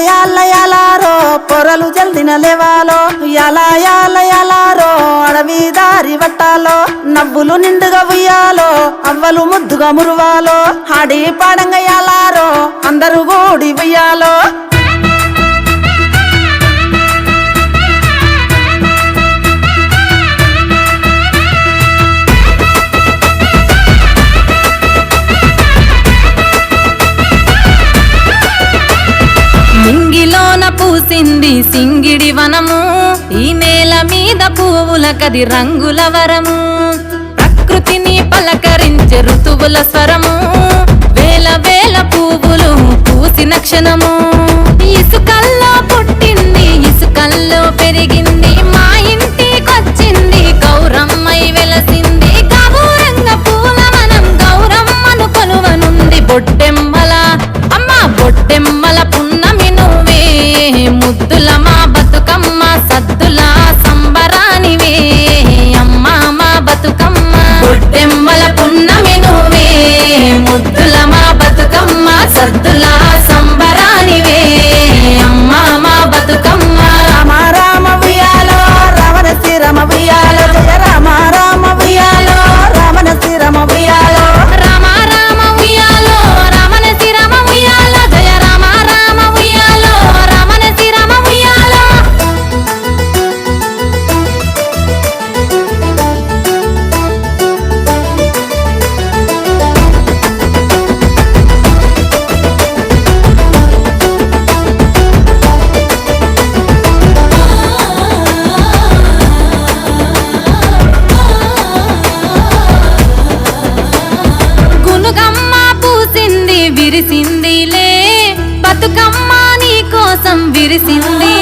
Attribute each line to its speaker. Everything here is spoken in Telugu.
Speaker 1: యాల యాలారో పొరలు జల్దిన లేవాలో యాల యాల యాలారో అడవి దారి వట్టాలో నవ్వులు నిండుగా ఉయ్యాలో అవ్వలు ముద్దుగా మురువాలో ఆడి పాడంగా యాలారో అందరూ గూడి ఉయ్యాలో
Speaker 2: ముంగిలోన పూసింది సింగిడి వనము ఈ నేల మీద పువ్వుల కది రంగుల వరము ప్రకృతిని పలకరించే ఋతువుల స్వరము వేల వేల పువ్వులు పూసిన క్షణము ఇసుకల్లో పుట్టింది ఇసుకల్లో పెరిగింది మా ఇంటికొచ్చింది గౌరమ్మై వెలసింది గౌరంగ పూల మనం గౌరమ్మను కొలువనుంది బొట్టెమ్మల అమ్మ బొట్టెమ్మల పున్నమి నువ్వే ముద్దుల మా బతుకమ్మ సద్దుల సంబరానివే అమ్మ మా బతుకమ్మ బొట్టెమ్మల పున్నమి నువ్వే ముద్దుల మా బతుకమ్మ సద్దుల సంబరానివే అమ్మ మా బతుకమ్మ
Speaker 1: రామ రామ ఉయ్యాలో రావణ శ్రీరమ ఉయ్యాలో జయ రామ రామ ఉయ్యాలో రావణ శ్రీరమ ఉయ్యాలో
Speaker 2: రామ రామ ఉయ్యాలో రామన శ్రీరామ ఉయ్యాలో జయ రామ రామ ఉయ్యాలో రామన శ్రీరామ ఉయ్యాలో గునుగమ్మ పూసింది విరిసిందిలే బతుకమ్మ నీ కోసం విరిసింది